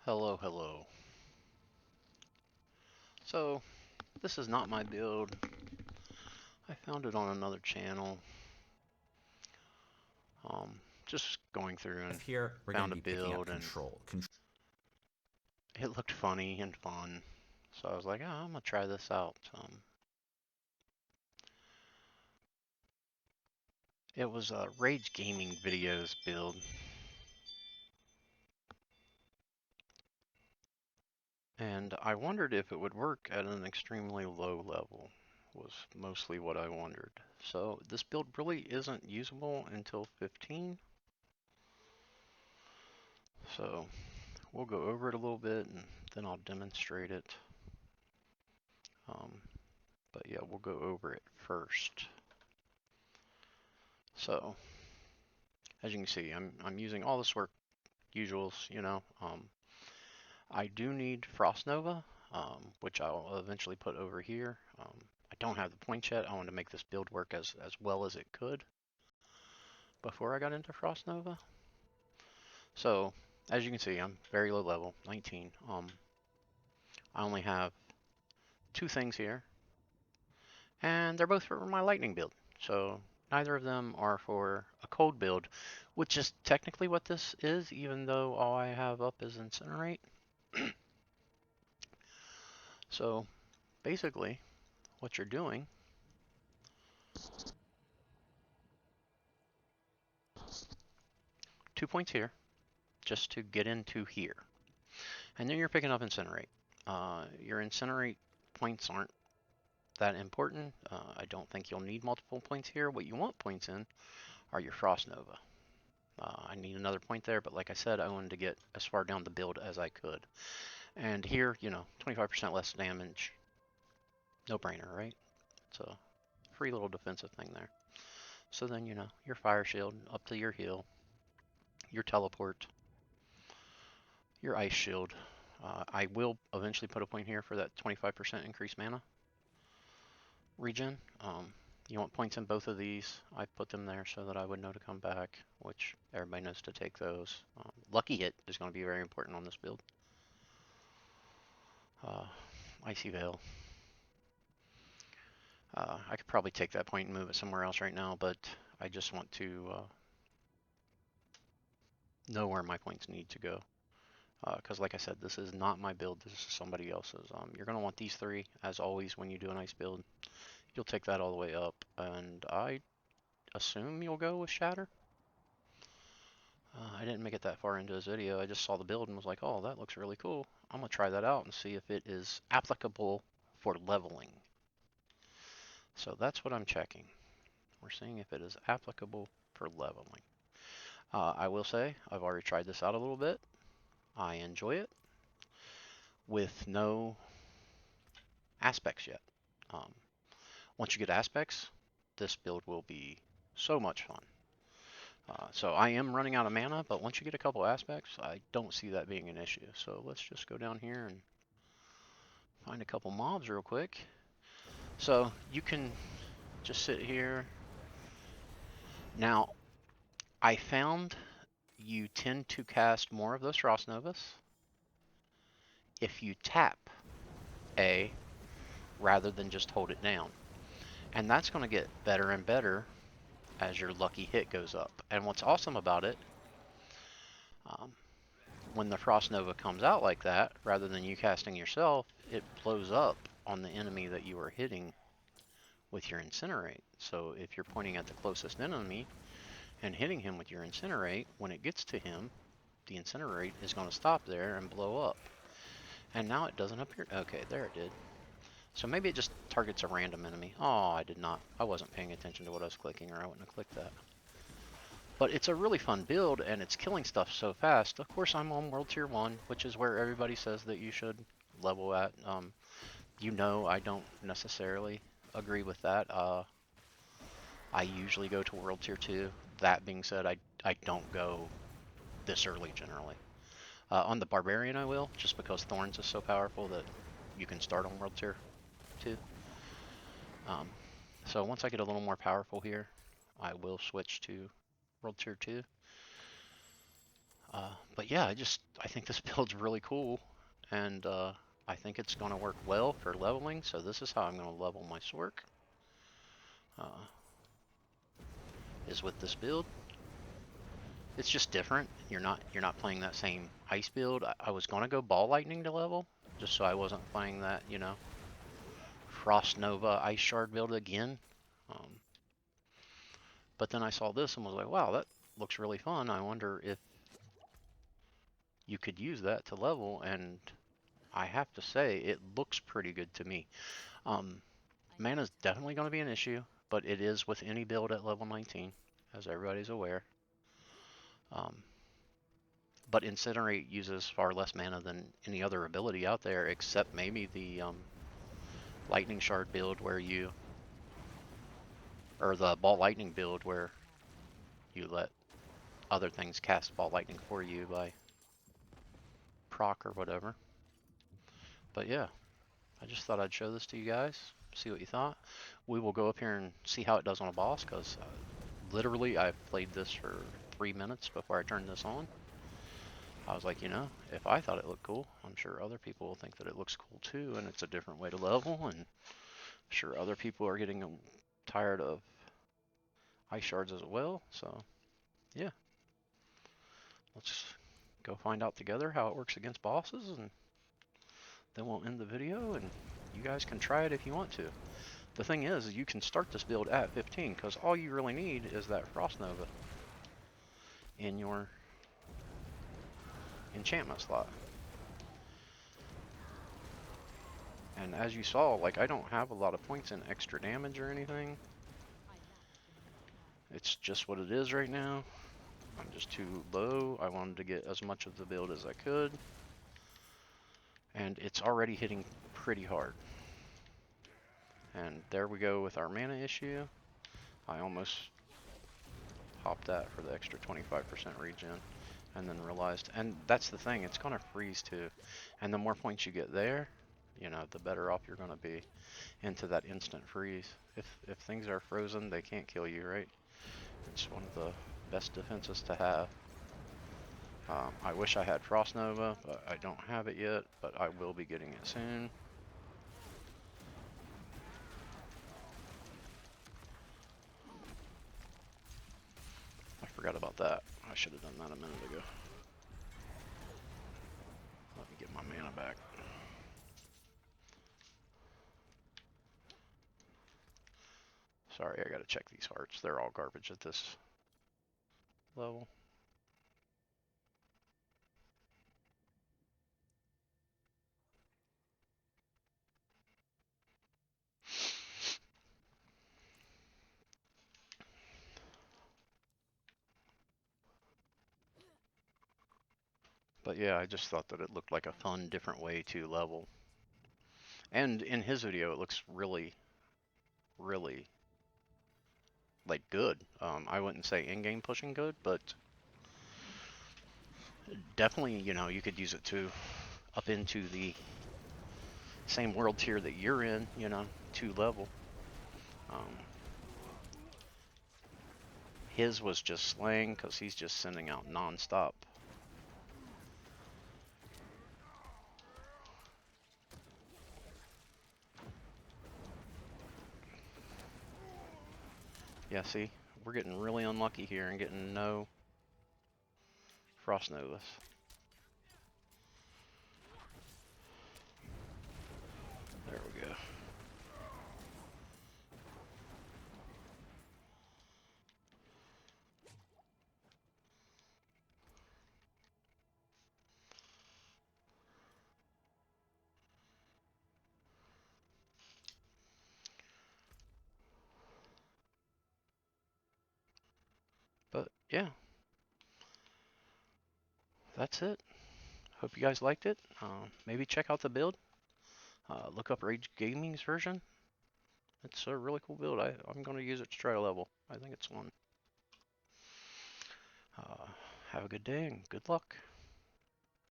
Hello, hello. So, this is not my build. I found it on another channel. Just going through and Here, we're going found to a be picking up build and control. it looked funny and fun. So I was like, oh, I'm gonna try this out. It was a Rage Gaming Videos build. And I wondered if it would work at an extremely low level, was mostly what I wondered. So this build really isn't usable until 15. So we'll go over it a little bit and then I'll demonstrate it. Um, but yeah, we'll go over it first. So as you can see, I'm using all the sort usuals, you know. I do need Frost Nova, which I'll eventually put over here. I don't have the points yet. I wanted to make this build work as well as it could before I got into Frost Nova. So as you can see, I'm very low level, 19. I only have two things here, and they're both for my lightning build. So neither of them are for a cold build, which is technically what this is, even though all I have up is Incinerate. So basically, what you're doing, 2 points here, just to get into here. And then you're picking up Incinerate. Your Incinerate points aren't that important. I don't think you'll need multiple points here. What you want points in are your Frost Nova. I need another point there, but like I said, I wanted to get as far down the build as I could. And here, 25% less damage. No brainer, right? It's a free little defensive thing there. So then, your Fire Shield up to your heal, your Teleport, your Ice Shield. I will eventually put a point here for that 25% increased mana regen. You want points in both of these. I put them there so that I would know to come back, which everybody knows to take those. Lucky Hit is going to be very important on this build. Icy Veil. I could probably take that point and move it somewhere else right now, but I just want to know where my points need to go. Because like I said, this is not my build, this is somebody else's. You're going to want these three, as always, when you do an ice build. You'll take that all the way up, and I assume you'll go with Shatter. I didn't make it that far into this video, I just saw the build and was like, oh, that looks really cool. I'm going to try that out and see if it is applicable for leveling. So that's what I'm checking. We're seeing if it is applicable for leveling. I will say, I've already tried this out a little bit. I enjoy it with no aspects yet. Um, Once you get aspects, this build will be so much fun. So I am running out of mana, but once you get a couple aspects, I don't see that being an issue. So let's just go down here and find a couple mobs real quick. So you can just sit here. Now, I found you tend to cast more of those Frost Novas if you tap A rather than just hold it down. And that's going to get better and better as your lucky hit goes up. And what's awesome about it, um, when the Frost Nova comes out like that, rather than you casting yourself, it blows up on the enemy that you are hitting with your Incinerate. So if you're pointing at the closest enemy and hitting him with your Incinerate, when it gets to him, the Incinerate is going to stop there and blow up. And now it doesn't appear. Okay, there it did. So maybe it just targets a random enemy. Oh, I did not. I wasn't paying attention to what I was clicking, or I wouldn't have clicked that. But it's a really fun build, and it's killing stuff so fast. Of course, I'm on World Tier 1, which is where everybody says that you should level at. I don't necessarily agree with that. I usually go to World Tier 2. That being said, I don't go this early generally. On the Barbarian I will, just because Thorns is so powerful that you can start on World Tier 2. So once I get a little more powerful here, I will switch to World Tier 2. But yeah, I think this build's really cool, and I think it's going to work well for leveling. So this is how I'm going to level my Sork. Uh, is with this build. It's just different. You're not playing that same ice build. I was going to go ball lightning to level, just so I wasn't playing that, Frost Nova Ice Shard build again. Um, but then I saw this and was like, wow, that looks really fun. I wonder if you could use that to level, and I have to say, it looks pretty good to me. Um, Mana's definitely going to be an issue, but it is with any build at level 19, as everybody's aware. Um, but Incinerate uses far less mana than any other ability out there, except maybe the Lightning Shard build or the Ball Lightning build where you let other things cast Ball Lightning for you by proc or whatever. But yeah, I just thought I'd show this to you guys, see what you thought. We will go up here and see how it does on a boss, because literally I played this for 3 minutes before I turned this on. I was like, if I thought it looked cool, I'm sure other people will think that it looks cool too, and it's a different way to level, and I'm sure other people are getting tired of ice shards as well. So yeah, let's go find out together how it works against bosses, and then we'll end the video, and you guys can try it if you want to. The thing is, you can start this build at 15, because all you really need is that Frost Nova in your enchantment slot. And as you saw, like, I don't have a lot of points in extra damage or anything. It's just what it is right now. I'm just too low. I wanted to get as much of the build as I could. And it's already hitting pretty hard. And there we go with our mana issue. I almost popped that for the extra 25% regen. And then realized, and that's the thing, it's gonna freeze too. And the more points you get there, the better off you're gonna be into that instant freeze. If things are frozen, they can't kill you, right? It's one of the best defenses to have. I wish I had Frost Nova, but I don't have it yet, but I will be getting it soon. I forgot about that. I should have done that a minute ago. Let me get my mana back. Sorry, I gotta check these hearts. They're all garbage at this level. But yeah, I just thought that it looked like a fun, different way to level. And in his video, it looks really, really, like, good. I wouldn't say in-game pushing good, but definitely, you could use it to up into the same world tier that you're in, 2 level. His was just slaying because he's just sending out non-stop. Yeah, see, we're getting really unlucky here and getting no Frost Novas. There we go. But yeah, that's it. Hope you guys liked it. Maybe check out the build. Look up Rage Gaming's version. It's a really cool build. I'm going to use it to try a level. I think it's fun. Have a good day and good luck.